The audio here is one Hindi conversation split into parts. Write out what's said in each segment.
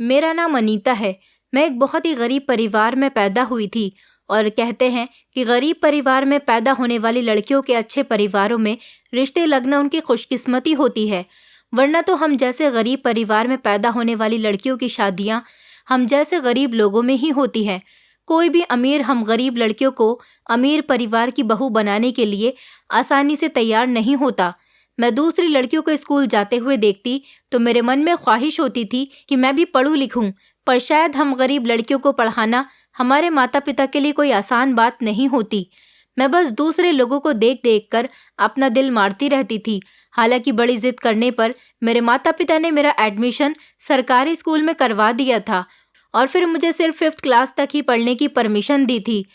मेरा नाम अनीता है। मैं एक बहुत ही गरीब परिवार में पैदा हुई थी और कहते हैं कि गरीब परिवार में पैदा होने वाली लड़कियों के अच्छे परिवारों में रिश्ते लगना उनकी खुशकिस्मती होती है। वरना तो हम जैसे गरीब परिवार में पैदा होने वाली लड़कियों की शादियां हम जैसे गरीब लोगों में ही होती हैं। कोई भी अमीर हम गरीब लड़कियों को अमीर परिवार की बहू बनाने के लिए आसानी से तैयार नहीं होता। मैं दूसरी लड़कियों को स्कूल जाते हुए देखती तो मेरे मन में ख्वाहिश होती थी कि मैं भी पढ़ूं लिखूं, पर शायद हम गरीब लड़कियों को पढ़ाना हमारे माता पिता के लिए कोई आसान बात नहीं होती। मैं बस दूसरे लोगों को देख देख कर अपना दिल मारती रहती थी। हालांकि बड़ी जिद करने पर मेरे माता पिता ने मेरा एडमिशन सरकारी स्कूल में करवा दिया था और फिर मुझे सिर्फ 5th क्लास तक ही पढ़ने की परमिशन दी थी।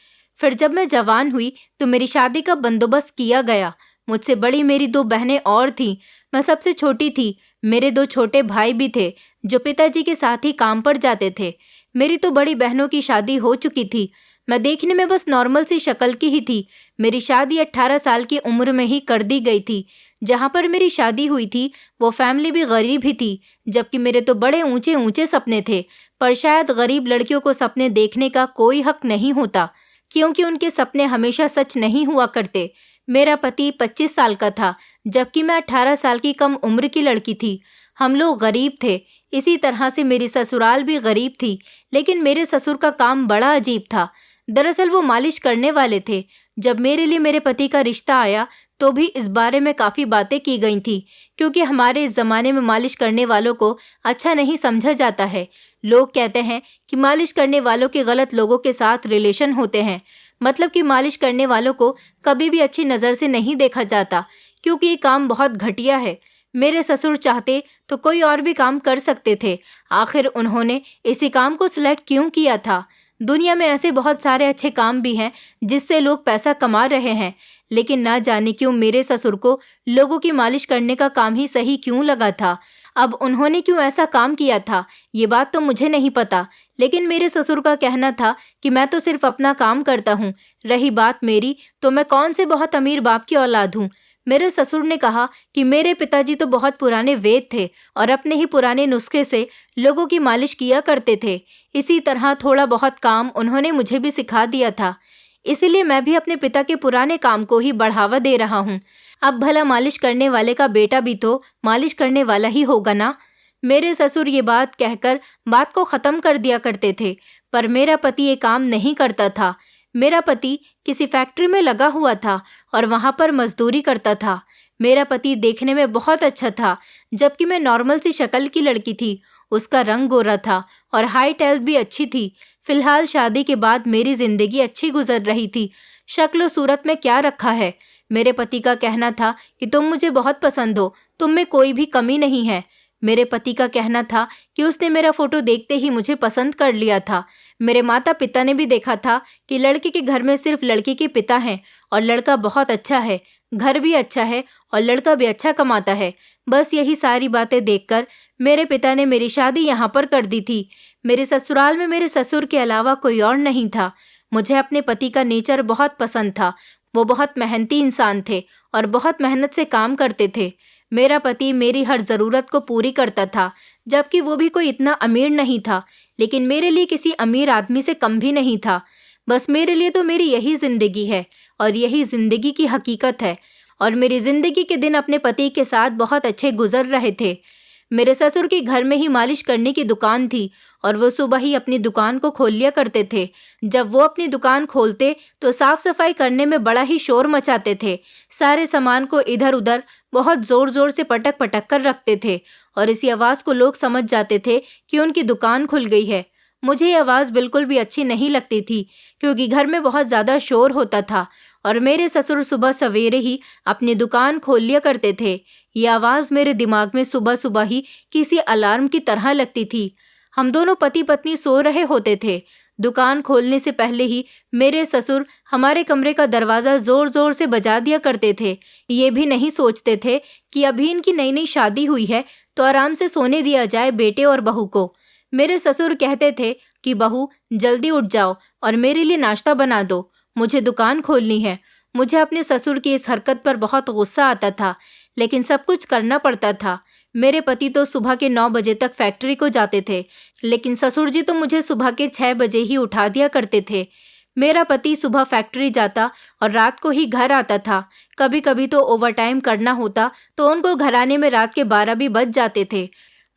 फिर जब मैं जवान हुई तो मेरी शादी का बंदोबस्त किया गया। मुझसे बड़ी मेरी 2 बहनें और थीं। मैं सबसे छोटी थी। मेरे 2 छोटे भाई भी थे जो पिताजी के साथ ही काम पर जाते थे। मेरी तो बड़ी बहनों की शादी हो चुकी थी। मैं देखने में बस नॉर्मल सी शक्ल की ही थी। मेरी शादी 18 साल की उम्र में ही कर दी गई थी। जहाँ पर मेरी शादी हुई थी वो फैमिली भी गरीब ही थी, जबकि मेरे तो बड़े ऊंचे ऊंचे सपने थे। पर शायद गरीब लड़कियों को सपने देखने का कोई हक नहीं होता, क्योंकि उनके सपने हमेशा सच नहीं हुआ करते। मेरा पति 25 साल का था, जबकि मैं 18 साल की कम उम्र की लड़की थी। हम लोग गरीब थे। इसी तरह से मेरी ससुराल भी गरीब थी, लेकिन मेरे ससुर का काम बड़ा अजीब था। दरअसल वो मालिश करने वाले थे। जब मेरे लिए मेरे पति का रिश्ता आया तो भी इस बारे में काफ़ी बातें की गई थी, क्योंकि हमारे इस ज़माने में मालिश करने वालों को अच्छा नहीं समझा जाता है। लोग कहते हैं कि मालिश करने वालों के गलत लोगों के साथ रिलेशन होते हैं। मतलब कि मालिश करने वालों को कभी भी अच्छी नज़र से नहीं देखा जाता, क्योंकि ये काम बहुत घटिया है। मेरे ससुर चाहते तो कोई और भी काम कर सकते थे। आखिर उन्होंने इसी काम को सिलेक्ट क्यों किया था? दुनिया में ऐसे बहुत सारे अच्छे काम भी हैं जिससे लोग पैसा कमा रहे हैं, लेकिन ना जाने क्यों मेरे ससुर को लोगों की मालिश करने का काम ही सही क्यों लगा था। अब उन्होंने क्यों ऐसा काम किया था ये बात तो मुझे नहीं पता, लेकिन मेरे ससुर का कहना था कि मैं तो सिर्फ अपना काम करता हूँ। रही बात मेरी, तो मैं कौन से बहुत अमीर बाप की औलाद हूँ। मेरे ससुर ने कहा कि मेरे पिताजी तो बहुत पुराने वेद थे और अपने ही पुराने नुस्खे से लोगों की मालिश किया करते थे। इसी तरह थोड़ा बहुत काम उन्होंने मुझे भी सिखा दिया था। इसीलिए मैं भी अपने पिता के पुराने काम को ही बढ़ावा दे रहा हूँ। अब भला मालिश करने वाले का बेटा भी तो मालिश करने वाला ही होगा ना। मेरे ससुर ये बात कहकर बात को ख़त्म कर दिया करते थे, पर मेरा पति ये काम नहीं करता था। मेरा पति किसी फैक्ट्री में लगा हुआ था और वहाँ पर मजदूरी करता था। मेरा पति देखने में बहुत अच्छा था, जबकि मैं नॉर्मल सी शक्ल की लड़की थी। उसका रंग गोरा था और हाइट हेल्थ भी अच्छी थी। फिलहाल शादी के बाद मेरी जिंदगी अच्छी गुजर रही थी। शक्ल सूरत में क्या रखा है। मेरे पति का कहना था कि तुम मुझे बहुत पसंद हो, तुम में कोई भी कमी नहीं है। मेरे पति का कहना था कि उसने मेरा फोटो देखते ही मुझे पसंद कर लिया था। मेरे माता पिता ने भी देखा था कि लड़के के घर में सिर्फ लड़की के पिता हैं और लड़का बहुत अच्छा है, घर भी अच्छा है और लड़का भी अच्छा कमाता है। बस यही सारी बातें देखकर मेरे पिता ने मेरी शादी यहाँ पर कर दी थी। मेरे ससुराल में मेरे ससुर के अलावा कोई और नहीं था। मुझे अपने पति का नेचर बहुत पसंद था। वो बहुत मेहनती इंसान थे और बहुत मेहनत से काम करते थे। मेरा पति मेरी हर ज़रूरत को पूरी करता था, जबकि वो भी कोई इतना अमीर नहीं था, लेकिन मेरे लिए किसी अमीर आदमी से कम भी नहीं था। बस मेरे लिए तो मेरी यही ज़िंदगी है और यही ज़िंदगी की हकीकत है। और मेरी ज़िंदगी के दिन अपने पति के साथ बहुत अच्छे गुजर रहे थे। मेरे ससुर की घर में ही मालिश करने की दुकान थी और वो सुबह ही अपनी दुकान को खोल लिया करते थे। जब वो अपनी दुकान खोलते तो साफ सफाई करने में बड़ा ही शोर मचाते थे। सारे सामान को इधर उधर बहुत ज़ोर ज़ोर से पटक पटक कर रखते थे और इसी आवाज़ को लोग समझ जाते थे कि उनकी दुकान खुल गई है। मुझे ये आवाज़ बिल्कुल भी अच्छी नहीं लगती थी, क्योंकि घर में बहुत ज़्यादा शोर होता था और मेरे ससुर सुबह सवेरे ही अपनी दुकान खोल लिया करते थे। ये आवाज़ मेरे दिमाग में सुबह सुबह ही किसी अलार्म की तरह लगती थी। हम दोनों पति पत्नी सो रहे होते थे। दुकान खोलने से पहले ही मेरे ससुर हमारे कमरे का दरवाज़ा ज़ोर ज़ोर से बजा दिया करते थे। ये भी नहीं सोचते थे कि अभी इनकी नई नई शादी हुई है तो आराम से सोने दिया जाए बेटे और बहू को। मेरे ससुर कहते थे कि बहू जल्दी उठ जाओ और मेरे लिए नाश्ता बना दो, मुझे दुकान खोलनी है। मुझे अपने ससुर की इस हरकत पर बहुत गुस्सा आता था, लेकिन सब कुछ करना पड़ता था। मेरे पति तो सुबह के 9 बजे तक फैक्ट्री को जाते थे, लेकिन ससुर जी तो मुझे सुबह के 6 बजे ही उठा दिया करते थे। मेरा पति सुबह फैक्ट्री जाता और रात को ही घर आता था। कभी कभी तो ओवरटाइम करना होता तो उनको घर आने में रात के 12 भी बज जाते थे।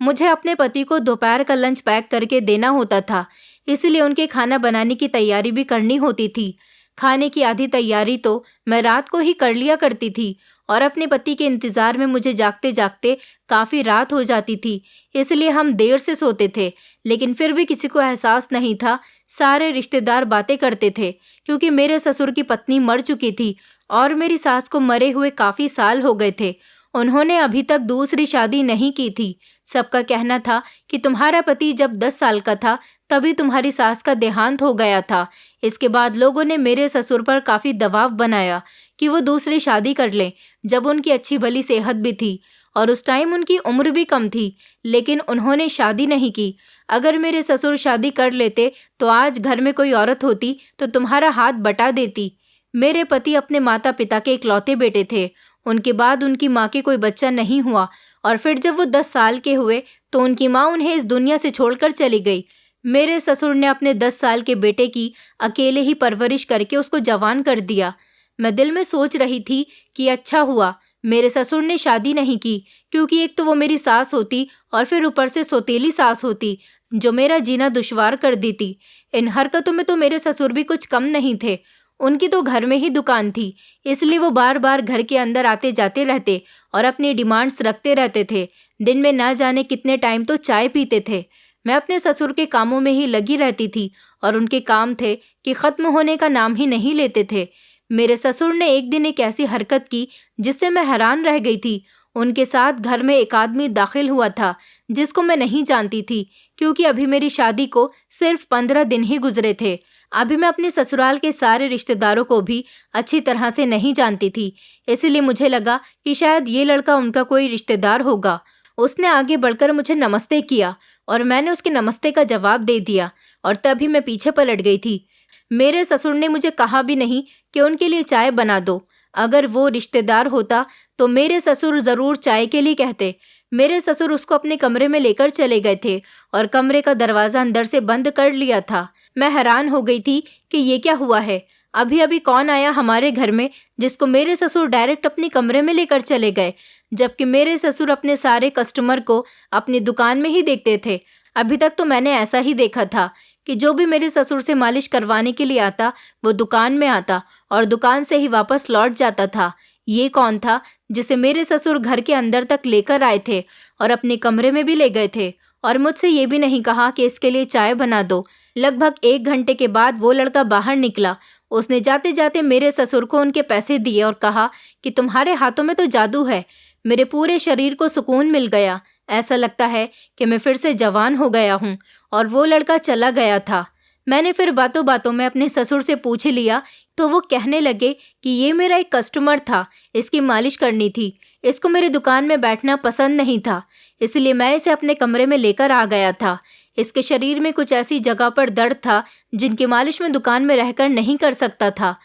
मुझे अपने पति को दोपहर का लंच पैक करके देना होता था, इसलिए उनके खाना बनाने की तैयारी भी करनी होती थी। खाने की आधी तैयारी तो मैं रात को ही कर लिया करती थी और अपने पति के इंतज़ार में मुझे जागते जागते काफ़ी रात हो जाती थी, इसलिए हम देर से सोते थे। लेकिन फिर भी किसी को एहसास नहीं था। सारे रिश्तेदार बातें करते थे क्योंकि मेरे ससुर की पत्नी मर चुकी थी और मेरी सास को मरे हुए काफ़ी साल हो गए थे। उन्होंने अभी तक दूसरी शादी नहीं की थी। सबका कहना था कि तुम्हारा पति जब 10 साल का था तभी तुम्हारी सास का देहांत हो गया था। इसके बाद लोगों ने मेरे ससुर पर काफ़ी दबाव बनाया कि वो दूसरी शादी कर लें, जब उनकी अच्छी भली सेहत भी थी और उस टाइम उनकी उम्र भी कम थी, लेकिन उन्होंने शादी नहीं की। अगर मेरे ससुर शादी कर लेते तो आज घर में कोई औरत होती तो तुम्हारा हाथ बटा देती। मेरे पति अपने माता पिता के इकलौते बेटे थे। उनके बाद उनकी माँ के कोई बच्चा नहीं हुआ और फिर जब वो 10 साल के हुए तो उनकी माँ उन्हें इस दुनिया से छोड़कर चली गई। मेरे ससुर ने अपने 10 साल के बेटे की अकेले ही परवरिश करके उसको जवान कर दिया। मैं दिल में सोच रही थी कि अच्छा हुआ मेरे ससुर ने शादी नहीं की, क्योंकि एक तो वो मेरी सास होती और फिर ऊपर से सौतेली सास होती जो मेरा जीना दुश्वार कर देती। इन हरकतों में तो मेरे ससुर भी कुछ कम नहीं थे। उनकी तो घर में ही दुकान थी, इसलिए वो बार बार घर के अंदर आते जाते रहते और अपनी डिमांड्स रखते रहते थे। दिन में ना जाने कितने टाइम तो चाय पीते थे। मैं अपने ससुर के कामों में ही लगी रहती थी और उनके काम थे कि ख़त्म होने का नाम ही नहीं लेते थे। मेरे ससुर ने एक दिन एक ऐसी हरकत की जिससे मैं हैरान रह गई थी। उनके साथ घर में एक आदमी दाखिल हुआ था जिसको मैं नहीं जानती थी, क्योंकि अभी मेरी शादी को सिर्फ 15 दिन ही गुजरे थे। अभी मैं अपने ससुराल के सारे रिश्तेदारों को भी अच्छी तरह से नहीं जानती थी, इसलिए मुझे लगा कि शायद ये लड़का उनका कोई रिश्तेदार होगा। उसने आगे बढ़कर मुझे नमस्ते किया और मैंने उसके नमस्ते का जवाब दे दिया और तभी मैं पीछे पलट गई थी। मेरे ससुर ने मुझे कहा भी नहीं कि उनके लिए चाय बना दो। अगर वो रिश्तेदार होता तो मेरे ससुर ज़रूर चाय के लिए कहते। मेरे ससुर उसको अपने कमरे में लेकर चले गए थे और कमरे का दरवाज़ा अंदर से बंद कर लिया था। मैं हैरान हो गई थी कि ये क्या हुआ है। अभी अभी कौन आया हमारे घर में जिसको मेरे ससुर डायरेक्ट अपने कमरे में लेकर चले गए, जबकि मेरे ससुर अपने सारे कस्टमर को अपनी दुकान में ही देखते थे। अभी तक तो मैंने ऐसा ही देखा था कि जो भी मेरे ससुर से मालिश करवाने के लिए आता वो दुकान में आता और दुकान से ही वापस लौट जाता था। ये कौन था जिसे मेरे ससुर घर के अंदर तक लेकर आए थे और अपने कमरे में भी ले गए थे और मुझसे ये भी नहीं कहा कि इसके लिए चाय बना दो। लगभग 1 घंटे के बाद वो लड़का बाहर निकला। उसने जाते जाते मेरे ससुर को उनके पैसे दिए और कहा कि तुम्हारे हाथों में तो जादू है। मेरे पूरे शरीर को सुकून मिल गया। ऐसा लगता है कि मैं फिर से जवान हो गया हूँ। और वो लड़का चला गया था। मैंने फिर बातों बातों में अपने ससुर से पूछ लिया तो वो कहने लगे कि ये मेरा एक कस्टमर था, इसकी मालिश करनी थी। इसको मेरी दुकान में बैठना पसंद नहीं था, इसलिए मैं इसे अपने कमरे में लेकर आ गया था। इसके शरीर में कुछ ऐसी जगह पर दर्द था जिनकी मालिश में दुकान में रहकर नहीं कर सकता था।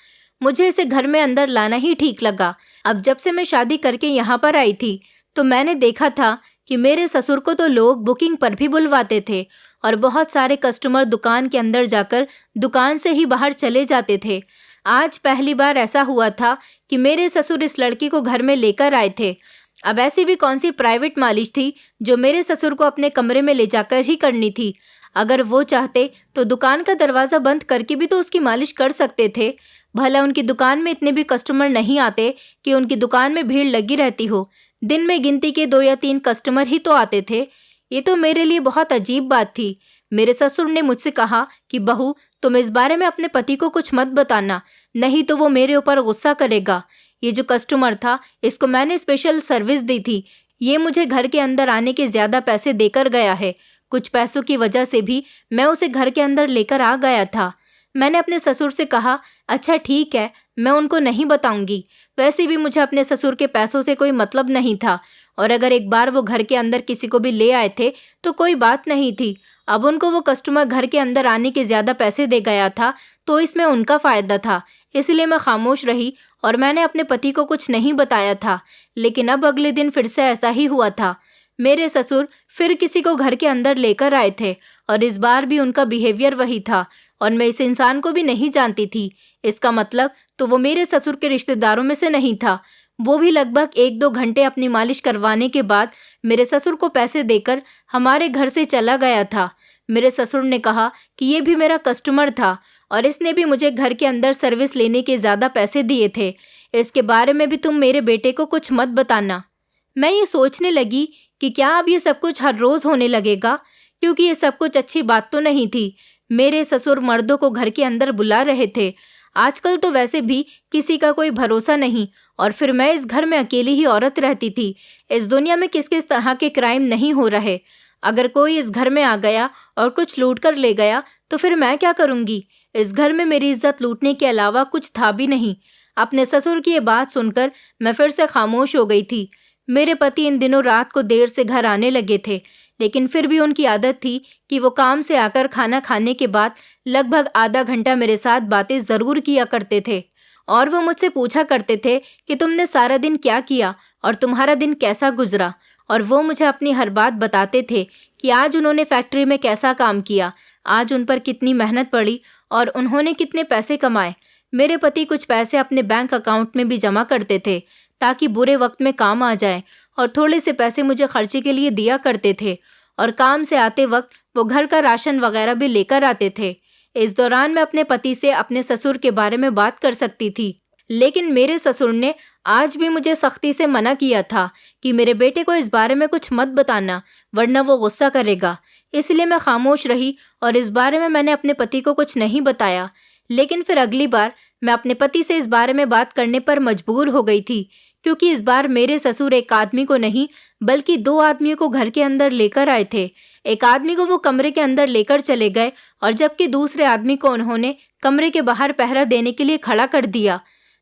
मुझे इसे घर में अंदर लाना ही ठीक लगा। अब जब से मैं शादी करके यहाँ पर आई थी तो मैंने देखा था कि मेरे ससुर को तो लोग बुकिंग पर भी बुलवाते थे और बहुत सारे कस्टमर दुकान के अंदर जाकर दुकान से ही बाहर चले जाते थे। आज पहली बार ऐसा हुआ था कि मेरे ससुर इस लड़की को घर में लेकर आए थे। अब ऐसी भी कौन सी प्राइवेट मालिश थी जो मेरे ससुर को अपने कमरे में ले जाकर ही करनी थी। अगर वो चाहते तो दुकान का दरवाज़ा बंद करके भी तो उसकी मालिश कर सकते थे। भला उनकी दुकान में इतने भी कस्टमर नहीं आते कि उनकी दुकान में भीड़ लगी रहती हो। दिन में गिनती के 2 या 3 कस्टमर ही तो आते थे। ये तो मेरे लिए बहुत अजीब बात थी। मेरे ससुर ने मुझसे कहा कि बहू, तुम इस बारे में अपने पति को कुछ मत बताना, नहीं तो वो मेरे ऊपर गुस्सा करेगा। ये जो कस्टमर था इसको मैंने स्पेशल सर्विस दी थी। ये मुझे घर के अंदर आने के ज़्यादा पैसे देकर गया है। कुछ पैसों की वजह से भी मैं उसे घर के अंदर लेकर आ गया था। मैंने अपने ससुर से कहा, अच्छा ठीक है, मैं उनको नहीं बताऊंगी। वैसे भी मुझे अपने ससुर के पैसों से कोई मतलब नहीं था और अगर एक बार वो घर के अंदर किसी को भी ले आए थे तो कोई बात नहीं थी। अब उनको वो कस्टमर घर के अंदर आने के ज़्यादा पैसे दे गया था तो इसमें उनका फ़ायदा था, इसलिए मैं खामोश रही और मैंने अपने पति को कुछ नहीं बताया था। लेकिन अब अगले दिन फिर से ऐसा ही हुआ था। मेरे ससुर फिर किसी को घर के अंदर लेकर आए थे और इस बार भी उनका बिहेवियर वही था और मैं इस इंसान को भी नहीं जानती थी। इसका मतलब तो वो मेरे ससुर के रिश्तेदारों में से नहीं था। वो भी लगभग 1-2 घंटे अपनी मालिश करवाने के बाद मेरे ससुर को पैसे देकर हमारे घर से चला गया था। मेरे ससुर ने कहा कि ये भी मेरा कस्टमर था और इसने भी मुझे घर के अंदर सर्विस लेने के ज़्यादा पैसे दिए थे। इसके बारे में भी तुम मेरे बेटे को कुछ मत बताना। मैं ये सोचने लगी कि क्या अब ये सब कुछ हर रोज़ होने लगेगा, क्योंकि ये सब कुछ अच्छी बात तो नहीं थी। मेरे ससुर मर्दों को घर के अंदर बुला रहे थे। आजकल तो वैसे भी किसी का कोई भरोसा नहीं और फिर मैं इस घर में अकेली ही औरत रहती थी। इस दुनिया में किस किस तरह के क्राइम नहीं हो रहे। अगर कोई इस घर में आ गया और कुछ लूट कर ले गया तो फिर मैं क्या करूँगी। इस घर में मेरी इज्जत लूटने के अलावा कुछ था भी नहीं। अपने ससुर की ये बात सुनकर मैं फिर से खामोश हो गई थी। मेरे पति इन दिनों रात को देर से घर आने लगे थे, लेकिन फिर भी उनकी आदत थी कि वो काम से आकर खाना खाने के बाद लगभग आधा घंटा मेरे साथ बातें ज़रूर किया करते थे और वो मुझसे पूछा करते थे कि तुमने सारा दिन क्या किया और तुम्हारा दिन कैसा गुजरा। और वो मुझे अपनी हर बात बताते थे कि आज उन्होंने फैक्ट्री में कैसा काम किया, आज उन पर कितनी मेहनत पड़ी और उन्होंने कितने पैसे कमाए। मेरे पति कुछ पैसे अपने बैंक अकाउंट में भी जमा करते थे ताकि बुरे वक्त में काम आ जाए और थोड़े से पैसे मुझे खर्चे के लिए दिया करते थे और काम से आते वक्त वो घर का राशन वगैरह भी लेकर आते थे। इस दौरान मैं अपने पति से अपने ससुर के बारे में बात कर सकती थी, लेकिन मेरे ससुर ने आज भी मुझे सख्ती से मना किया था कि मेरे बेटे को इस बारे में कुछ मत बताना वरना वो गुस्सा करेगा। इसलिए मैं खामोश रही और इस बारे में मैंने अपने पति को कुछ नहीं बताया। लेकिन फिर अगली बार मैं अपने पति से इस बारे में बात करने पर मजबूर हो गई थी, क्योंकि इस बार मेरे ससुर एक आदमी को नहीं बल्कि 2 आदमियों को घर के अंदर लेकर आए थे। एक आदमी को वो कमरे के अंदर लेकर चले गए और जबकि दूसरे आदमी को उन्होंने कमरे के बाहर पहरा देने के लिए खड़ा कर दिया।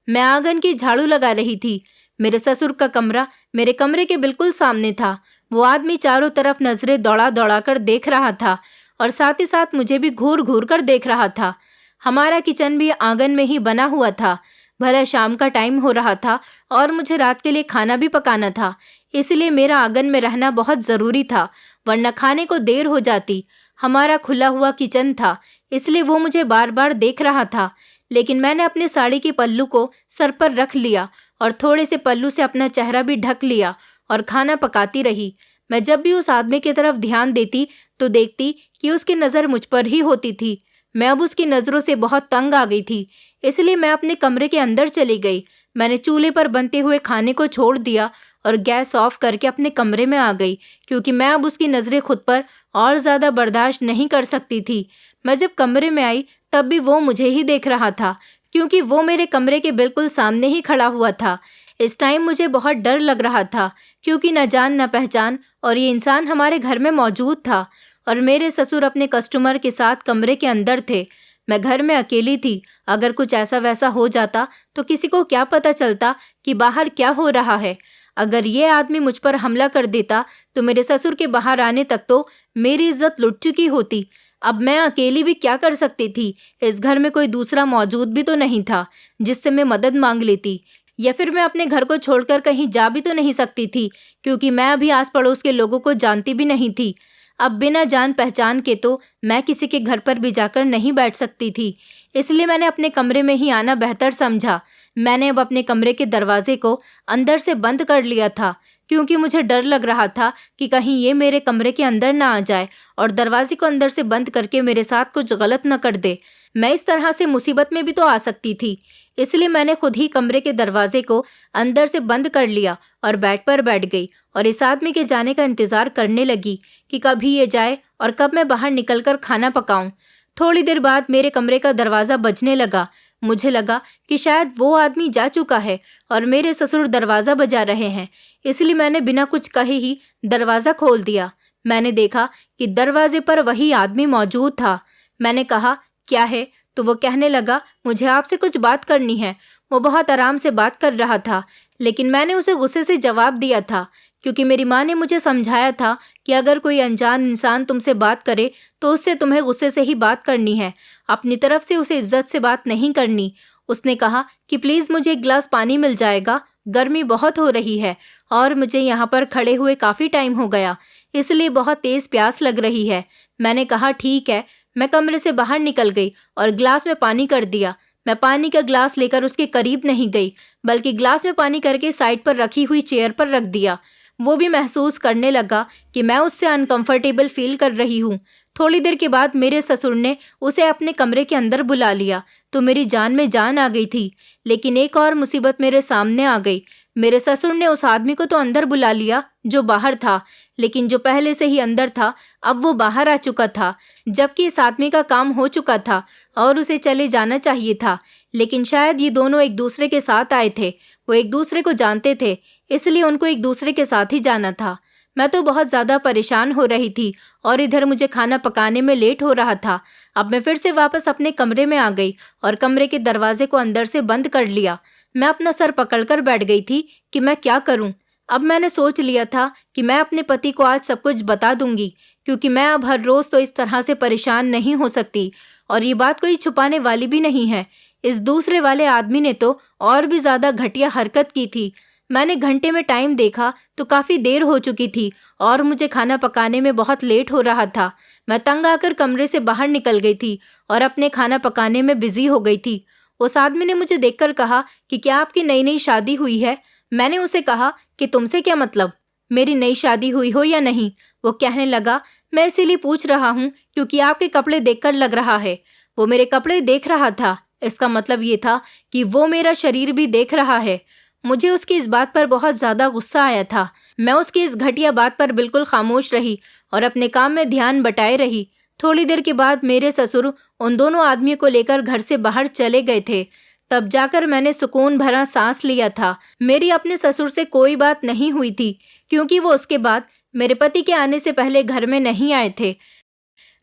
मैं आंगन की झाड़ू लगा रही थी। मेरे ससुर का कमरा मेरे कमरे के बिल्कुल सामने था। वो आदमी चारों तरफ नजरें दौड़ा दौड़ा कर देख रहा था और साथ ही साथ मुझे भी घूर घूर कर देख रहा था। हमारा किचन भी आंगन में ही बना हुआ था। भला शाम का टाइम हो रहा था और मुझे रात के लिए खाना भी पकाना था, इसलिए मेरा आंगन में रहना बहुत ज़रूरी था, वरना खाने को देर हो जाती। हमारा खुला हुआ किचन था, इसलिए वो मुझे बार बार देख रहा था। लेकिन मैंने अपने साड़ी के पल्लू को सर पर रख लिया और थोड़े से पल्लू से अपना चेहरा भी ढक लिया और खाना पकाती रही। मैं जब भी उस आदमी की तरफ ध्यान देती तो देखती कि उसकी नज़र मुझ पर ही होती थी। मैं अब उसकी नज़रों से बहुत तंग आ गई थी, इसलिए मैं अपने कमरे के अंदर चली गई। मैंने चूल्हे पर बनते हुए खाने को छोड़ दिया और गैस ऑफ करके अपने कमरे में आ गई, क्योंकि मैं अब उसकी नज़रें खुद पर और ज़्यादा बर्दाश्त नहीं कर सकती थी। मैं जब कमरे में आई तब भी वो मुझे ही देख रहा था, क्योंकि वो मेरे कमरे के बिल्कुल सामने ही खड़ा हुआ था। इस टाइम मुझे बहुत डर लग रहा था, क्योंकि न जान न पहचान और ये इंसान हमारे घर में मौजूद था और मेरे ससुर अपने कस्टमर के साथ कमरे के अंदर थे। मैं घर में अकेली थी। अगर कुछ ऐसा वैसा हो जाता तो किसी को क्या पता चलता कि बाहर क्या हो रहा है। अगर ये आदमी मुझ पर हमला कर देता तो मेरे ससुर के बाहर आने तक तो मेरी इज्जत लुट चुकी होती। अब मैं अकेली भी क्या कर सकती थी। इस घर में कोई दूसरा मौजूद भी तो नहीं था जिससे मैं मदद मांग लेती, या फिर मैं अपने घर को छोड़कर कहीं जा भी तो नहीं सकती थी, क्योंकि मैं अभी आस पड़ोस के लोगों को जानती भी नहीं थी। अब बिना जान पहचान के तो मैं किसी के घर पर भी जाकर नहीं बैठ सकती थी, इसलिए मैंने अपने कमरे में ही आना बेहतर समझा। मैंने अब अपने कमरे के दरवाजे को अंदर से बंद कर लिया था, क्योंकि मुझे डर लग रहा था कि कहीं ये मेरे कमरे के अंदर ना आ जाए और दरवाजे को अंदर से बंद करके मेरे साथ कुछ गलत न कर दे। मैं इस तरह से मुसीबत में भी तो आ सकती थी, इसलिए मैंने खुद ही कमरे के दरवाजे को अंदर से बंद कर लिया और बेड पर बैठ गई और इस आदमी के जाने का इंतज़ार करने लगी कि कभी ये जाए और कब मैं बाहर निकलकर खाना पकाऊं। थोड़ी देर बाद मेरे कमरे का दरवाज़ा बजने लगा। मुझे लगा कि शायद वो आदमी जा चुका है और मेरे ससुर दरवाज़ा बजा रहे हैं, इसलिए मैंने बिना कुछ कहे ही दरवाज़ा खोल दिया। मैंने देखा कि दरवाजे पर वही आदमी मौजूद था। मैंने कहा, क्या है? तो वो कहने लगा, मुझे आपसे कुछ बात करनी है। वो बहुत आराम से बात कर रहा था, लेकिन मैंने उसे गुस्से से जवाब दिया था, क्योंकि मेरी माँ ने मुझे समझाया था कि अगर कोई अनजान इंसान तुमसे बात करे तो उससे तुम्हें गुस्से से ही बात करनी है, अपनी तरफ से उसे इज्जत से बात नहीं करनी। उसने कहा कि प्लीज़ मुझे एक गिलास पानी मिल जाएगा, गर्मी बहुत हो रही है और मुझे यहाँ पर खड़े हुए काफ़ी टाइम हो गया, इसलिए बहुत तेज़ प्यास लग रही है। मैंने कहा ठीक है। मैं कमरे से बाहर निकल गई और ग्लास में पानी कर दिया। मैं पानी का ग्लास लेकर उसके करीब नहीं गई, बल्कि ग्लास में पानी करके साइड पर रखी हुई चेयर पर रख दिया। वो भी महसूस करने लगा कि मैं उससे अनकंफर्टेबल फील कर रही हूँ। थोड़ी देर के बाद मेरे ससुर ने उसे अपने कमरे के अंदर बुला लिया तो मेरी जान में जान आ गई थी। लेकिन एक और मुसीबत मेरे सामने आ गई। मेरे ससुर ने उस आदमी को तो अंदर बुला लिया जो बाहर था, लेकिन जो पहले से ही अंदर था अब वो बाहर आ चुका था, जबकि इस आदमी का काम हो चुका था और उसे चले जाना चाहिए था। लेकिन शायद ये दोनों एक दूसरे के साथ आए थे। वो एक दूसरे को जानते थे, इसलिए उनको एक दूसरे के साथ ही जाना था। मैं तो बहुत ज़्यादा परेशान हो रही थी और इधर मुझे खाना पकाने में लेट हो रहा था। अब मैं फिर से वापस अपने कमरे में आ गई और कमरे के दरवाजे को अंदर से बंद कर लिया। मैं अपना सर पकड़कर बैठ गई थी कि मैं क्या करूं। अब मैंने सोच लिया था कि मैं अपने पति को आज सब कुछ बता दूंगी, क्योंकि मैं अब हर रोज़ तो इस तरह से परेशान नहीं हो सकती और ये बात कोई छुपाने वाली भी नहीं है। इस दूसरे वाले आदमी ने तो और भी ज़्यादा घटिया हरकत की थी। मैंने घंटे में टाइम देखा तो काफ़ी देर हो चुकी थी और मुझे खाना पकाने में बहुत लेट हो रहा था। मैं तंग आकर कमरे से बाहर निकल गई थी और अपने खाना पकाने में बिजी हो गई थी। उस आदमी ने मुझे देखकर कहा कि क्या आपकी नई नई शादी हुई है? मैंने उसे कहा कि तुमसे क्या मतलब, मेरी नई शादी हुई हो या नहीं? वो कहने लगा, मैं इसीलिए पूछ रहा हूँ क्योंकि आपके कपड़े देखकर लग रहा है। वो मेरे कपड़े देख रहा था, इसका मतलब ये था कि वो मेरा शरीर भी देख रहा है। मुझे उसकी इस बात पर बहुत ज़्यादा गुस्सा आया था। मैं उसकी इस घटिया बात पर बिल्कुल खामोश रही और अपने काम में ध्यान बटाए रही। थोड़ी देर के बाद मेरे ससुर उन दोनों आदमियों को लेकर घर से बाहर चले गए थे। तब जाकर मैंने सुकून भरा सांस लिया था। मेरी अपने ससुर से कोई बात नहीं हुई थी, क्योंकि वो उसके बाद मेरे पति के आने से पहले घर में नहीं आए थे।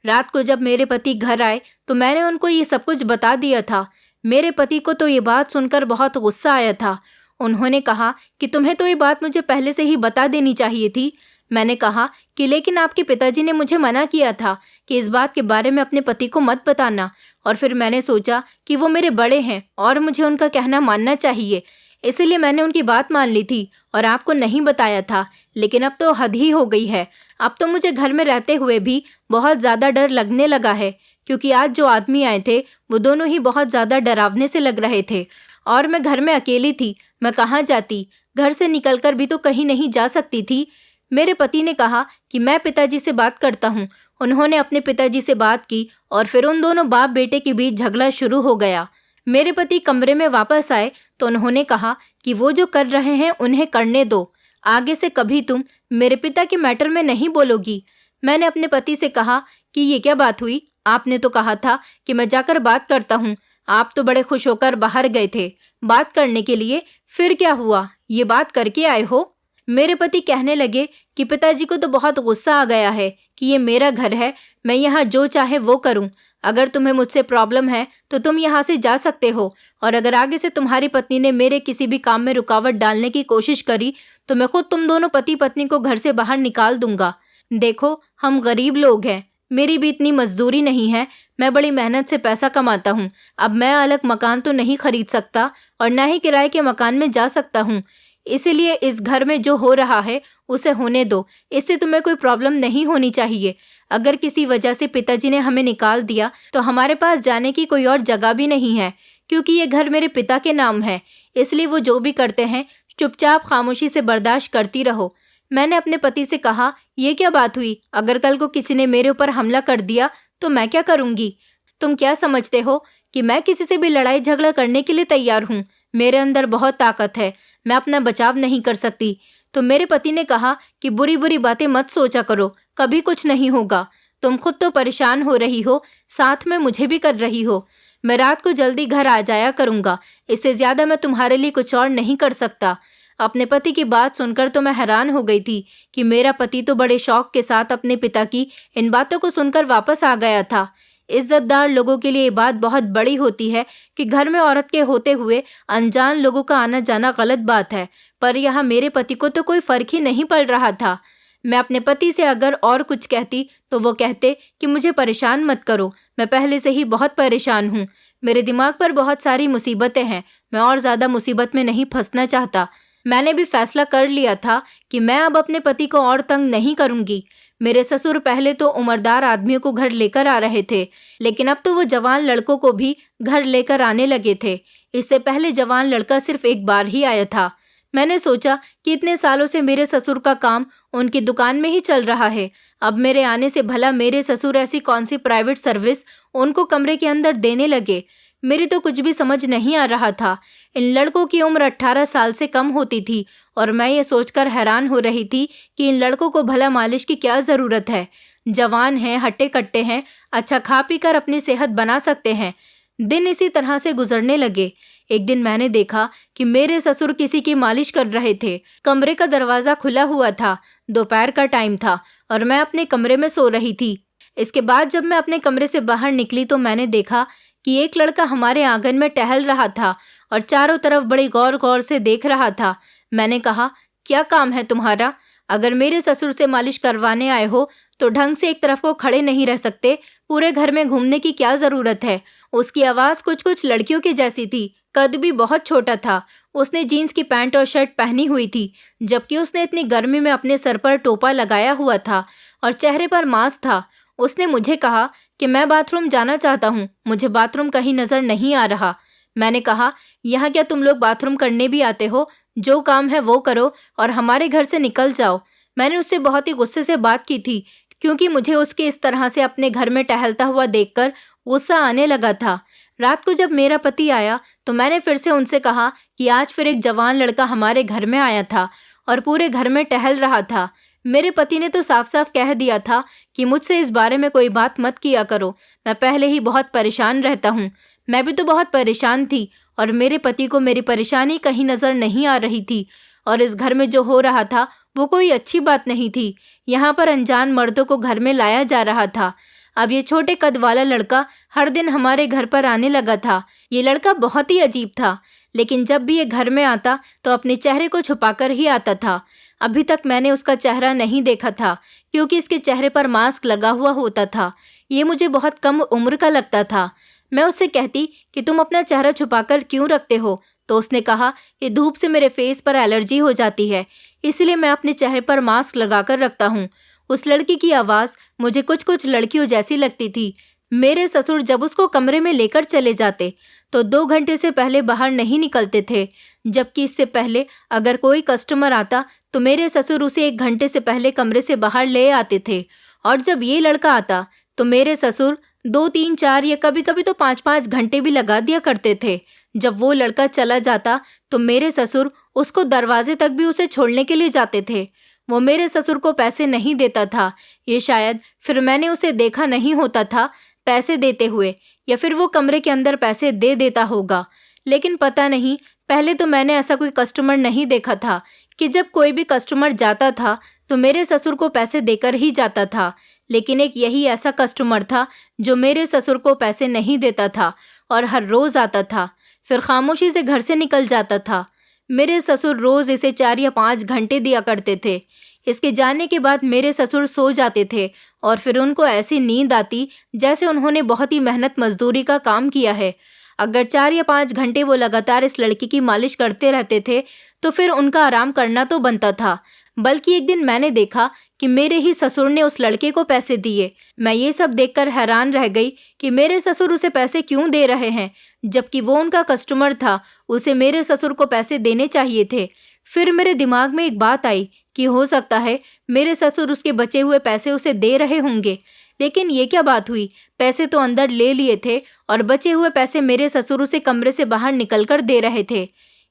रात को जब मेरे पति घर आए तो मैंने उनको ये सब कुछ बता दिया था। मेरे पति को तो ये बात सुनकर बहुत गुस्सा आया था। उन्होंने कहा कि तुम्हें तो ये बात मुझे पहले से ही बता देनी चाहिए थी। मैंने कहा कि लेकिन आपके पिताजी ने मुझे मना किया था कि इस बात के बारे में अपने पति को मत बताना, और फिर मैंने सोचा कि वो मेरे बड़े हैं और मुझे उनका कहना मानना चाहिए, इसलिए मैंने उनकी बात मान ली थी और आपको नहीं बताया था। लेकिन अब तो हद ही हो गई है। अब तो मुझे घर में रहते हुए भी बहुत ज़्यादा डर लगने लगा है, क्योंकि आज जो आदमी आए थे वो दोनों ही बहुत ज़्यादा डरावने से लग रहे थे और मैं घर में अकेली थी। मैं कहाँ जाती? घर से निकलकर भी तो कहीं नहीं जा सकती थी। मेरे पति ने कहा कि मैं पिताजी से बात करता हूँ। उन्होंने अपने पिताजी से बात की और फिर उन दोनों बाप बेटे के बीच झगड़ा शुरू हो गया। मेरे पति कमरे में वापस आए तो उन्होंने कहा कि वो जो कर रहे हैं उन्हें करने दो, आगे से कभी तुम मेरे पिता के मैटर में नहीं बोलोगी। मैंने अपने पति से कहा कि ये क्या बात हुई? आपने तो कहा था कि मैं जाकर बात करता हूँ। आप तो बड़े खुश होकर बाहर गए थे बात करने के लिए, फिर क्या हुआ? ये बात करके आए हो? मेरे पति कहने लगे कि पिताजी को तो बहुत गुस्सा आ गया है कि ये मेरा घर है, मैं यहाँ जो चाहे वो करूँ। अगर तुम्हें मुझसे प्रॉब्लम है तो तुम यहाँ से जा सकते हो, और अगर आगे से तुम्हारी पत्नी ने मेरे किसी भी काम में रुकावट डालने की कोशिश करी तो मैं खुद तुम दोनों पति पत्नी को घर से बाहर निकाल दूंगा। देखो, हम गरीब लोग हैं, मेरी भी इतनी मजदूरी नहीं है, मैं बड़ी मेहनत से पैसा कमाता हूँ। अब मैं अलग मकान तो नहीं खरीद सकता और ना ही किराए के मकान में जा सकता हूँ, इसीलिए इस घर में जो हो रहा है उसे होने दो। इससे तुम्हें कोई प्रॉब्लम नहीं होनी चाहिए। अगर किसी वजह से पिताजी ने हमें निकाल दिया तो हमारे पास जाने की कोई और जगह भी नहीं है, क्योंकि ये घर मेरे पिता के नाम है। इसलिए वो जो भी करते हैं चुपचाप खामोशी से बर्दाश्त करती रहो। मैंने अपने पति से कहा, ये क्या बात हुई? अगर कल को किसी ने मेरे ऊपर हमला कर दिया तो मैं क्या करूँगी? तुम क्या समझते हो कि मैं किसी से भी लड़ाई झगड़ा करने के लिए तैयार हूँ? मेरे अंदर बहुत ताकत है, मैं अपना बचाव नहीं कर सकती। तो मेरे पति ने कहा कि बुरी बुरी बातें मत सोचा करो, कभी कुछ नहीं होगा। तुम खुद तो परेशान हो रही हो, साथ में मुझे भी कर रही हो। मैं रात को जल्दी घर आ जाया करूँगा, इससे ज़्यादा मैं तुम्हारे लिए कुछ और नहीं कर सकता। अपने पति की बात सुनकर तो मैं हैरान हो गई थी कि मेरा पति तो बड़े शौक के साथ अपने पिता की इन बातों को सुनकर वापस आ गया था। इज्जतदार लोगों के लिए ये बात बहुत बड़ी होती है कि घर में औरत के होते हुए अनजान लोगों का आना जाना गलत बात है, पर यहाँ मेरे पति को तो कोई फर्क ही नहीं पड़ रहा था। मैं अपने पति से अगर और कुछ कहती तो वो कहते कि मुझे परेशान मत करो, मैं पहले से ही बहुत परेशान हूँ, मेरे दिमाग पर बहुत सारी मुसीबतें हैं, मैं और ज़्यादा मुसीबत में नहीं फंसना चाहता। मैंने भी फैसला कर लिया था कि मैं अब अपने पति को और तंग नहीं करूंगी। मेरे ससुर पहले तो उम्रदार आदमियों को घर लेकर आ रहे थे, लेकिन अब तो वो जवान लड़कों को भी घर लेकर आने लगे थे। इससे पहले जवान लड़का सिर्फ एक बार ही आया था। मैंने सोचा कि इतने सालों से मेरे ससुर का काम उनकी दुकान में ही चल रहा है, अब मेरे आने से भला मेरे ससुर ऐसी कौन सी प्राइवेट सर्विस उनको कमरे के अंदर देने लगे। मेरी तो कुछ भी समझ नहीं आ रहा था। इन लड़कों की उम्र 18 साल से कम होती थी और मैं ये सोचकर हैरान हो रही थी कि इन लड़कों को भला मालिश की क्या ज़रूरत है। जवान हैं, हट्टे कट्टे हैं, अच्छा खा पी कर अपनी सेहत बना सकते हैं। दिन इसी तरह से गुजरने लगे। एक दिन मैंने देखा कि मेरे ससुर किसी की मालिश कर रहे थे। कमरे का दरवाज़ा खुला हुआ था। दोपहर का टाइम था और मैं अपने कमरे में सो रही थी। इसके बाद जब मैं अपने कमरे से बाहर निकली तो मैंने देखा कि एक लड़का हमारे आंगन में टहल रहा था और चारों तरफ बड़ी गौर गौर से देख रहा था। मैंने कहा, क्या काम है तुम्हारा? अगर मेरे ससुर से मालिश करवाने आए हो तो ढंग से एक तरफ को खड़े नहीं रह सकते, पूरे घर में घूमने की क्या ज़रूरत है? उसकी आवाज़ कुछ कुछ लड़कियों की जैसी थी। कद भी बहुत छोटा था। उसने जीन्स की पैंट और शर्ट पहनी हुई थी, जबकि उसने इतनी गर्मी में अपने सर पर टोपा लगाया हुआ था और चेहरे पर मास्क था। उसने मुझे कहा कि मैं बाथरूम जाना चाहता हूँ, मुझे बाथरूम कहीं नज़र नहीं आ रहा। मैंने कहा, यहाँ क्या तुम लोग बाथरूम करने भी आते हो? जो काम है वो करो और हमारे घर से निकल जाओ। मैंने उससे बहुत ही गुस्से से बात की थी, क्योंकि मुझे उसके इस तरह से अपने घर में टहलता हुआ देखकर गुस्सा आने लगा था। रात को जब मेरा पति आया तो मैंने फिर से उनसे कहा कि आज फिर एक जवान लड़का हमारे घर में आया था और पूरे घर में टहल रहा था। मेरे पति ने तो साफ साफ कह दिया था कि मुझसे इस बारे में कोई बात मत किया करो, मैं पहले ही बहुत परेशान रहता हूँ। मैं भी तो बहुत परेशान थी और मेरे पति को मेरी परेशानी कहीं नज़र नहीं आ रही थी और इस घर में जो हो रहा था वो कोई अच्छी बात नहीं थी। यहाँ पर अनजान मर्दों को घर में लाया जा रहा था। अब ये छोटे कद वाला लड़का हर दिन हमारे घर पर आने लगा था। ये लड़का बहुत ही अजीब था, लेकिन जब भी ये घर में आता तो अपने चेहरे को छुपाकर ही आता था। अभी तक मैंने उसका चेहरा नहीं देखा था, क्योंकि इसके चेहरे पर मास्क लगा हुआ होता था। ये मुझे बहुत कम उम्र का लगता था। मैं उससे कहती कि तुम अपना चेहरा छुपाकर क्यों रखते हो, तो उसने कहा कि धूप से मेरे फेस पर एलर्जी हो जाती है, इसलिए मैं अपने चेहरे पर मास्क लगाकर रखता हूँ। उस लड़की की आवाज़ मुझे कुछ कुछ लड़कियों जैसी लगती थी। मेरे ससुर जब उसको कमरे में लेकर चले जाते तो 2 घंटे से पहले बाहर नहीं निकलते थे, जबकि इससे पहले अगर कोई कस्टमर आता तो मेरे ससुर उसे 1 घंटे से पहले कमरे से बाहर ले आते थे। और जब ये लड़का आता तो मेरे ससुर 2, 3, 4 या कभी कभी तो 5-5 घंटे भी लगा दिया करते थे। जब वो लड़का चला जाता तो मेरे ससुर उसको दरवाजे तक भी उसे छोड़ने के लिए जाते थे। वो मेरे ससुर को पैसे नहीं देता था, ये शायद फिर मैंने उसे देखा नहीं होता था पैसे देते हुए, या फिर वो कमरे के अंदर पैसे दे देता होगा। लेकिन पता नहीं, पहले तो मैंने ऐसा कोई कस्टमर नहीं देखा था कि जब कोई भी कस्टमर जाता था तो मेरे ससुर को पैसे देकर ही जाता था। लेकिन एक यही ऐसा कस्टमर था जो मेरे ससुर को पैसे नहीं देता था और हर रोज़ आता था, फिर खामोशी से घर से निकल जाता था। मेरे ससुर रोज़ इसे 4 या 5 घंटे दिया करते थे। इसके जाने के बाद मेरे ससुर सो जाते थे और फिर उनको ऐसी नींद आती जैसे उन्होंने बहुत ही मेहनत मजदूरी का काम किया है। अगर 4 या 5 घंटे वो लगातार इस लड़की की मालिश करते रहते थे तो फिर उनका आराम करना तो बनता था। बल्कि एक दिन मैंने देखा कि मेरे ही ससुर ने उस लड़के को पैसे दिए। मैं ये सब देखकर हैरान रह गई कि मेरे ससुर उसे पैसे क्यों दे रहे हैं, जबकि वो उनका कस्टमर था। उसे मेरे ससुर को पैसे देने चाहिए थे। फिर मेरे दिमाग में एक बात आई कि हो सकता है मेरे ससुर उसके बचे हुए पैसे उसे दे रहे होंगे। लेकिन ये क्या बात हुई, पैसे तो अंदर ले लिए थे और बचे हुए पैसे मेरे ससुर उसे कमरे से बाहर निकलकर दे रहे थे।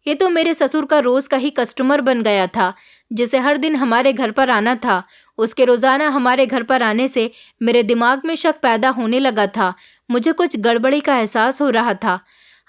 ये तो मेरे ससुर का रोज़ का ही कस्टमर बन गया था, जिसे हर दिन हमारे घर पर आना था। उसके रोज़ाना हमारे घर पर आने से मेरे दिमाग में शक पैदा होने लगा था। मुझे कुछ गड़बड़ी का एहसास हो रहा था।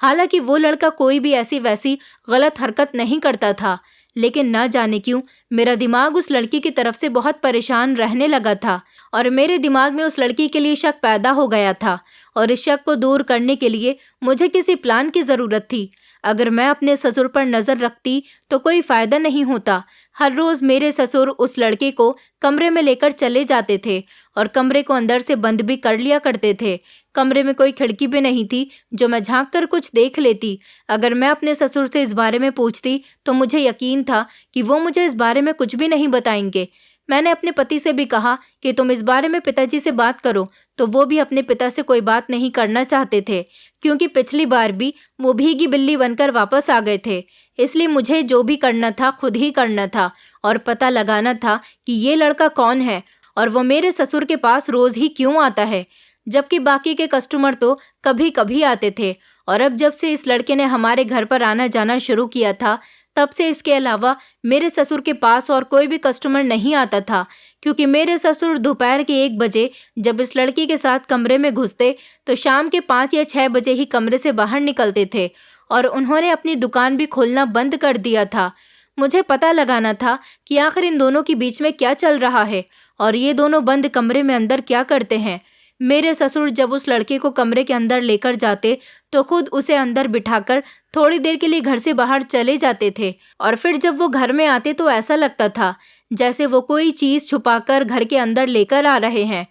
हालांकि वो लड़का कोई भी ऐसी वैसी गलत हरकत नहीं करता था, लेकिन न जाने क्यों मेरा दिमाग उस लड़की की तरफ से बहुत परेशान रहने लगा था और मेरे दिमाग में उस लड़की के लिए शक पैदा हो गया था। और इस शक को दूर करने के लिए मुझे किसी प्लान की ज़रूरत थी। अगर मैं अपने ससुर पर नजर रखती तो कोई फायदा नहीं होता। हर रोज मेरे ससुर उस लड़के को कमरे में लेकर चले जाते थे और कमरे को अंदर से बंद भी कर लिया करते थे। कमरे में कोई खिड़की भी नहीं थी जो मैं झांक कर कुछ देख लेती। अगर मैं अपने ससुर से इस बारे में पूछती तो मुझे यकीन था कि वो मुझे इस बारे में कुछ भी नहीं बताएंगे। मैंने अपने पति से भी कहा कि तुम इस बारे में पिताजी से बात करो, तो वो भी अपने पिता से कोई बात नहीं करना चाहते थे, क्योंकि पिछली बार भी वो भीगी बिल्ली बनकर वापस आ गए थे। इसलिए मुझे जो भी करना था खुद ही करना था और पता लगाना था कि ये लड़का कौन है और वो मेरे ससुर के पास रोज ही क्यों आता है, जबकि बाकी के कस्टमर तो कभी कभी आते थे। और अब जब से इस लड़के ने हमारे घर पर आना जाना शुरू किया था, तब से इसके अलावा मेरे ससुर के पास और कोई भी कस्टमर नहीं आता था, क्योंकि मेरे ससुर दोपहर के 1 बजे जब इस लड़की के साथ कमरे में घुसते तो शाम के 5 या 6 बजे ही कमरे से बाहर निकलते थे और उन्होंने अपनी दुकान भी खोलना बंद कर दिया था। मुझे पता लगाना था कि आखिर इन दोनों के बीच में क्या चल रहा है और ये दोनों बंद कमरे में अंदर क्या करते हैं। मेरे ससुर जब उस लड़के को कमरे के अंदर लेकर जाते तो खुद उसे अंदर बिठाकर थोड़ी देर के लिए घर से बाहर चले जाते थे और फिर जब वो घर में आते तो ऐसा लगता था जैसे वो कोई चीज़ छुपाकर घर के अंदर लेकर आ रहे हैं।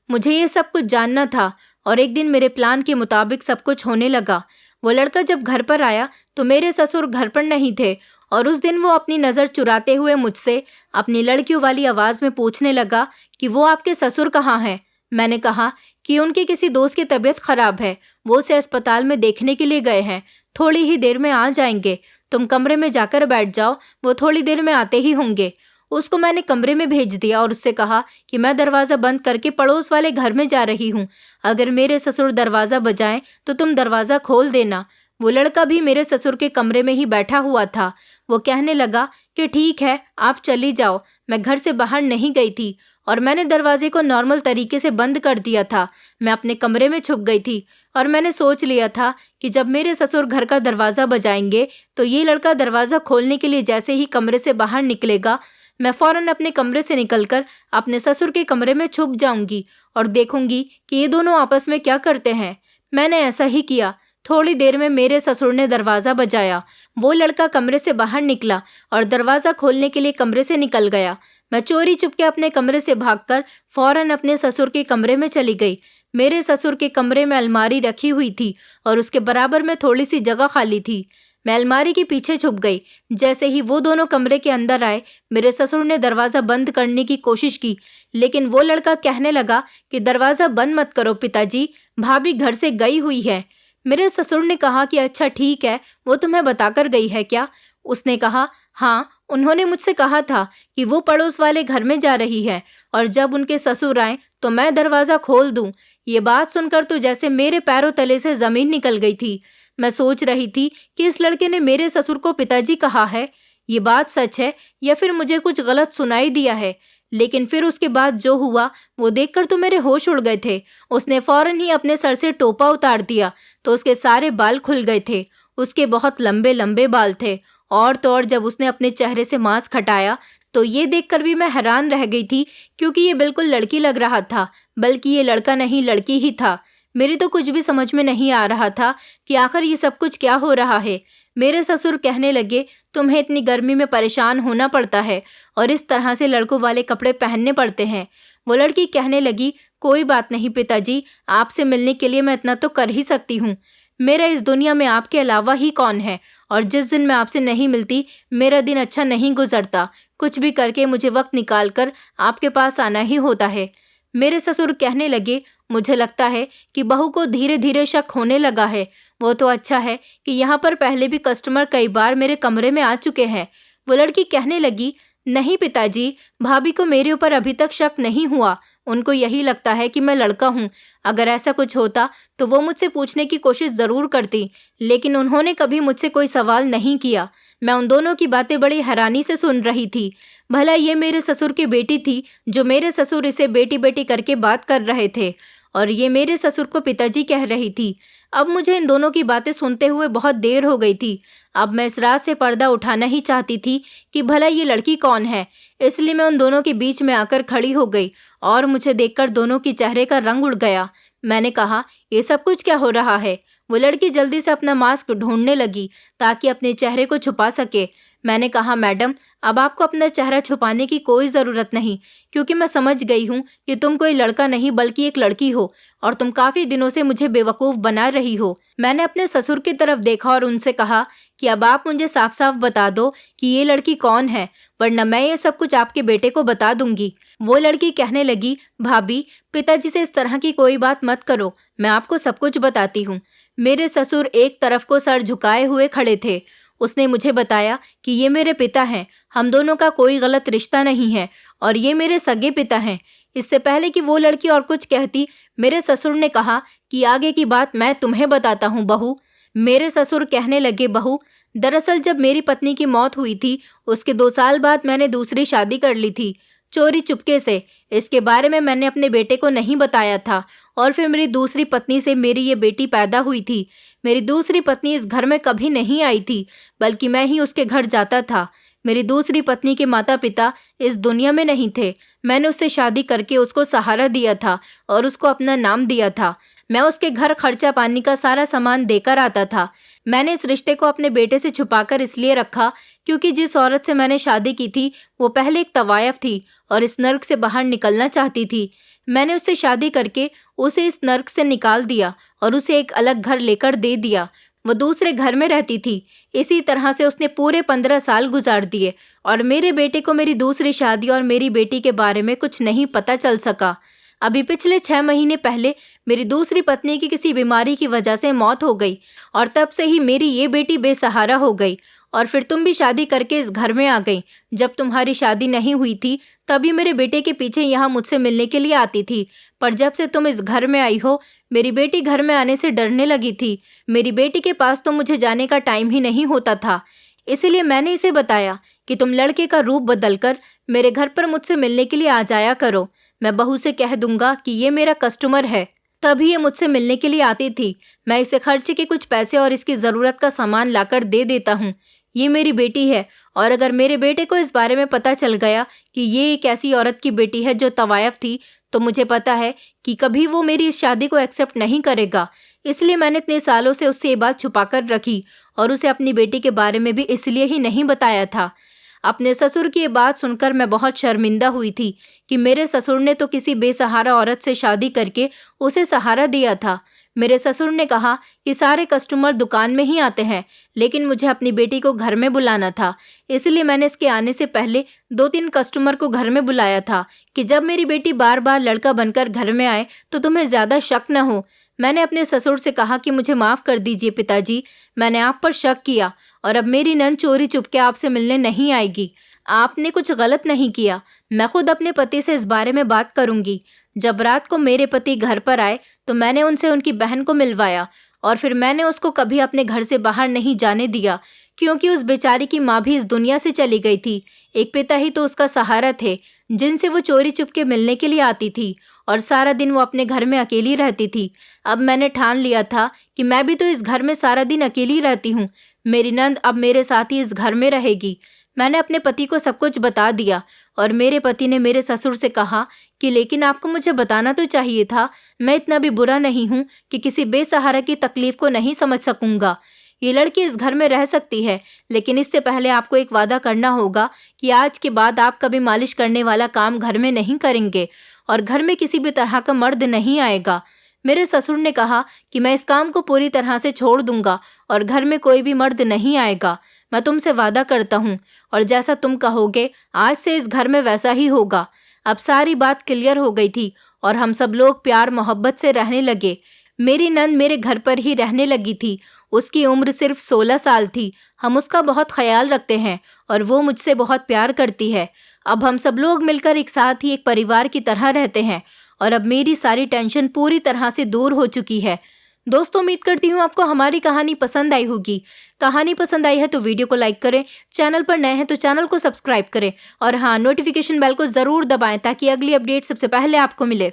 मुझे ये सब कुछ जानना था और एक दिन मेरे प्लान के मुताबिक सब कुछ होने लगा। वो लड़का जब घर पर आया तो मेरे ससुर घर पर नहीं थे और उस दिन वो अपनी नज़र चुराते हुए मुझसे अपनी लड़कियों वाली आवाज़ में पूछने लगा कि वो आपके ससुर कहाँ हैं। मैंने कहा कि उनके किसी दोस्त की तबीयत खराब है, वो उसे अस्पताल में देखने के लिए गए हैं, थोड़ी ही देर में आ जाएंगे, तुम कमरे में जाकर बैठ जाओ, वो थोड़ी देर में आते ही होंगे। उसको मैंने कमरे में भेज दिया और उससे कहा कि मैं दरवाज़ा बंद करके पड़ोस वाले घर में जा रही हूँ, अगर मेरे ससुर दरवाज़ा बजाएं तो तुम दरवाज़ा खोल देना। वो लड़का भी मेरे ससुर के कमरे में ही बैठा हुआ था। वो कहने लगा कि ठीक है, आप चली जाओ। मैं घर से बाहर नहीं गई थी और मैंने दरवाजे को नॉर्मल तरीके से बंद कर दिया था। मैं अपने कमरे में छुप गई थी और मैंने सोच लिया था कि जब मेरे ससुर घर का दरवाज़ा बजाएंगे तो ये लड़का दरवाज़ा खोलने के लिए जैसे ही कमरे से बाहर निकलेगा, मैं फ़ौरन अपने कमरे से निकलकर अपने ससुर के कमरे में छुप जाऊंगी और देखूंगी कि ये दोनों आपस में क्या करते हैं। मैंने ऐसा ही किया। थोड़ी देर में मेरे ससुर ने दरवाज़ा बजाया। वो लड़का कमरे से बाहर निकला और दरवाज़ा खोलने के लिए कमरे से निकल गया। मैं चोरी चुपके अपने कमरे से भागकर फ़ौरन अपने ससुर के कमरे में चली गई। मेरे ससुर के कमरे में अलमारी रखी हुई थी और उसके बराबर में थोड़ी सी जगह खाली थी। मैं अलमारी के पीछे छुप गई। जैसे ही वो दोनों कमरे के अंदर आए, मेरे ससुर ने दरवाज़ा बंद करने की कोशिश की, लेकिन वो लड़का कहने लगा कि दरवाज़ा बंद मत करो पिताजी, भाभी घर से गई हुई है। मेरे ससुर ने कहा कि अच्छा ठीक है, वो तुम्हें बताकर गई है क्या? उसने कहा हाँ, उन्होंने मुझसे कहा था कि वो पड़ोस वाले घर में जा रही है और जब उनके ससुर आए तो मैं दरवाज़ा खोल दूं। ये बात सुनकर तो जैसे मेरे पैरों तले से ज़मीन निकल गई थी। मैं सोच रही थी कि इस लड़के ने मेरे ससुर को पिताजी कहा है, ये बात सच है या फिर मुझे कुछ गलत सुनाई दिया है। लेकिन फिर उसके बाद जो हुआ वो देखकर तो मेरे होश उड़ गए थे। उसने फ़ौरन ही अपने सर से टोपा उतार दिया तो उसके सारे बाल खुल गए थे। उसके बहुत लंबे लंबे बाल थे और तो और जब उसने अपने चेहरे से मांस हटाया तो ये देखकर भी मैं हैरान रह गई थी, क्योंकि ये बिल्कुल लड़की लग रहा था, बल्कि ये लड़का नहीं लड़की ही था। मेरी तो कुछ भी समझ में नहीं आ रहा था कि आखिर ये सब कुछ क्या हो रहा है। मेरे ससुर कहने लगे तुम्हें इतनी गर्मी में परेशान होना पड़ता है और इस तरह से लड़कों वाले कपड़े पहनने पड़ते हैं। वो लड़की कहने लगी कोई बात नहीं पिताजी, आपसे मिलने के लिए मैं इतना तो कर ही सकती हूँ। मेरा इस दुनिया में आपके अलावा ही कौन है और जिस दिन मैं आपसे नहीं मिलती मेरा दिन अच्छा नहीं गुजरता। कुछ भी करके मुझे वक्त निकाल कर आपके पास आना ही होता है। मेरे ससुर कहने लगे मुझे लगता है कि बहू को धीरे धीरे शक होने लगा है। वो तो अच्छा है कि यहाँ पर पहले भी कस्टमर कई बार मेरे कमरे में आ चुके हैं। वो लड़की कहने लगी नहीं पिताजी, भाभी को मेरे ऊपर अभी तक शक नहीं हुआ। उनको यही लगता है कि मैं लड़का हूँ। अगर ऐसा कुछ होता तो वो मुझसे पूछने की कोशिश ज़रूर करती, लेकिन उन्होंने कभी मुझसे कोई सवाल नहीं किया। मैं उन दोनों की बातें बड़ी हैरानी से सुन रही थी। भला ये मेरे ससुर की बेटी थी जो मेरे ससुर इसे बेटी बेटी करके बात कर रहे थे और ये मेरे ससुर को पिताजी कह रही थी। अब मुझे इन दोनों की बातें सुनते हुए बहुत देर हो गई थी। अब मैं इस रात से पर्दा उठाना ही चाहती थी कि भला ये लड़की कौन है। इसलिए मैं उन दोनों के बीच में आकर खड़ी हो गई और मुझे देखकर दोनों के चेहरे का रंग उड़ गया। मैंने कहा ये सब कुछ क्या हो रहा है? वो लड़की जल्दी से अपना मास्क ढूंढने लगी ताकि अपने चेहरे को छुपा सके। मैंने कहा, मैडम, अब आपको अपना चेहरा छुपाने की कोई ज़रूरत नहीं, क्योंकि मैं समझ गई हूँ कि तुम कोई लड़का नहीं बल्कि एक लड़की हो और तुम काफ़ी दिनों से मुझे बेवकूफ़ बना रही हो। मैंने अपने ससुर की तरफ देखा और उनसे कहा कि अब आप मुझे साफ साफ बता दो कि ये लड़की कौन है, वरना मैं ये सब कुछ आपके बेटे को बता दूंगी। वो लड़की कहने लगी, भाभी, पिताजी से इस तरह की कोई बात मत करो, मैं आपको सब कुछ बताती हूँ। मेरे ससुर एक तरफ को सर झुकाए हुए खड़े थे। उसने मुझे बताया कि ये मेरे पिता हैं, हम दोनों का कोई गलत रिश्ता नहीं है और ये मेरे सगे पिता हैं। इससे पहले कि वो लड़की और कुछ कहती, मेरे ससुर ने कहा कि आगे की बात मैं तुम्हें बताता हूँ बहू। मेरे ससुर कहने लगे, बहू, दरअसल जब मेरी पत्नी की मौत हुई थी उसके 2 साल बाद मैंने दूसरी शादी कर ली थी, चोरी चुपके से। इसके बारे में मैंने अपने बेटे को नहीं बताया था और फिर मेरी दूसरी पत्नी से मेरी ये बेटी पैदा हुई थी। मेरी दूसरी पत्नी इस घर में कभी नहीं आई थी, बल्कि मैं ही उसके घर जाता था। मेरी दूसरी पत्नी के माता पिता इस दुनिया में नहीं थे। मैंने उससे शादी करके उसको सहारा दिया था और उसको अपना नाम दिया था। मैं उसके घर खर्चा पानी का सारा सामान देकर आता था। मैंने इस रिश्ते को अपने बेटे से छुपाकर इसलिए रखा क्योंकि जिस औरत से मैंने शादी की थी वो पहले एक तवायफ थी और इस नर्क से बाहर निकलना चाहती थी। मैंने उससे शादी करके उसे इस नर्क से निकाल दिया और उसे एक अलग घर लेकर दे दिया। वो दूसरे घर में रहती थी। इसी तरह से उसने पूरे 15 साल गुजार दिए और मेरे बेटे को मेरी दूसरी शादी और मेरी बेटी के बारे में कुछ नहीं पता चल सका। अभी पिछले 6 महीने पहले मेरी दूसरी पत्नी की किसी बीमारी की वजह से मौत हो गई और तब से ही मेरी ये बेटी बेसहारा हो गई। और फिर तुम भी शादी करके इस घर में आ गई। जब तुम्हारी शादी नहीं हुई थी तभी मेरे बेटे के पीछे यहाँ मुझसे मिलने के लिए आती थी, पर जब से तुम इस घर में आई हो मेरी बेटी घर में आने से डरने लगी थी। मेरी बेटी के पास तो मुझे जाने का टाइम ही नहीं होता था। इसीलिए मैंने इसे बताया कि तुम लड़के का रूप बदलकर मेरे घर पर मुझसे मिलने के लिए आ जाया करो। मैं बहू से कह दूंगा कि ये मेरा कस्टमर है, तभी ये मुझसे मिलने के लिए आती थी। मैं इसे खर्चे के कुछ पैसे और इसकी ज़रूरत का सामान लाकर दे देता हूँ। ये मेरी बेटी है और अगर मेरे बेटे को इस बारे में पता चल गया कि ये एक ऐसी औरत की बेटी है जो तवायफ थी, तो मुझे पता है कि कभी वो मेरी इस शादी को एक्सेप्ट नहीं करेगा। इसलिए मैंने इतने सालों से उससे ये बात छुपा कर रखी और उसे अपनी बेटी के बारे में भी इसलिए ही नहीं बताया था। अपने ससुर की ये बात सुनकर मैं बहुत शर्मिंदा हुई थी कि मेरे ससुर ने तो किसी बेसहारा औरत से शादी करके उसे सहारा दिया था। मेरे ससुर ने कहा कि सारे कस्टमर दुकान में ही आते हैं, लेकिन मुझे अपनी बेटी को घर में बुलाना था। इसलिए मैंने इसके आने से पहले 2-3 कस्टमर को घर में बुलाया था कि जब मेरी बेटी बार बार लड़का बनकर घर में आए तो तुम्हें ज़्यादा शक न हो। मैंने अपने ससुर से कहा कि मुझे माफ़ कर दीजिए पिताजी, मैंने आप पर शक किया और अब मेरी नंद चोरी चुपके आपसे मिलने नहीं आएगी। आपने कुछ गलत नहीं किया। मैं खुद अपने पति से इस बारे में बात करूंगी। जब रात को मेरे पति घर पर आए तो मैंने उनसे उनकी बहन को मिलवाया और फिर मैंने उसको कभी अपने घर से बाहर नहीं जाने दिया, क्योंकि उस बेचारी की माँ भी इस दुनिया से चली गई थी। एक पिता ही तो उसका सहारा थे जिनसे वो चोरी चुपके मिलने के लिए आती थी और सारा दिन वो अपने घर में अकेली रहती थी। अब मैंने ठान लिया था कि मैं भी तो इस घर में सारा दिन अकेली रहती हूँ। मेरी नंद अब मेरे साथ ही इस घर में रहेगी। मैंने अपने पति को सब कुछ बता दिया और मेरे पति ने मेरे ससुर से कहा कि लेकिन आपको मुझे बताना तो चाहिए था। मैं इतना भी बुरा नहीं हूँ कि किसी बेसहारा की तकलीफ को नहीं समझ सकूंगा। ये लड़की इस घर में रह सकती है, लेकिन इससे पहले आपको एक वादा करना होगा कि आज के बाद आप कभी मालिश करने वाला काम घर में नहीं करेंगे और घर में किसी भी तरह का मर्द नहीं आएगा। मेरे ससुर ने कहा कि मैं इस काम को पूरी तरह से छोड़ दूंगा और घर में कोई भी मर्द नहीं आएगा। मैं तुमसे वादा करता हूँ और जैसा तुम कहोगे आज से इस घर में वैसा ही होगा। अब सारी बात क्लियर हो गई थी और हम सब लोग प्यार मोहब्बत से रहने लगे। मेरी नंद मेरे घर पर ही रहने लगी थी। उसकी उम्र सिर्फ 16 साल थी। हम उसका बहुत ख्याल रखते हैं और वो मुझसे बहुत प्यार करती है। अब हम सब लोग मिलकर एक साथ ही एक परिवार की तरह रहते हैं और अब मेरी सारी टेंशन पूरी तरह से दूर हो चुकी है। दोस्तों, उम्मीद करती हूँ आपको हमारी कहानी पसंद आई होगी। कहानी पसंद आई है तो वीडियो को लाइक करें, चैनल पर नए हैं तो चैनल को सब्सक्राइब करें और हाँ, नोटिफिकेशन बेल को ज़रूर दबाएं ताकि अगली अपडेट सबसे पहले आपको मिले।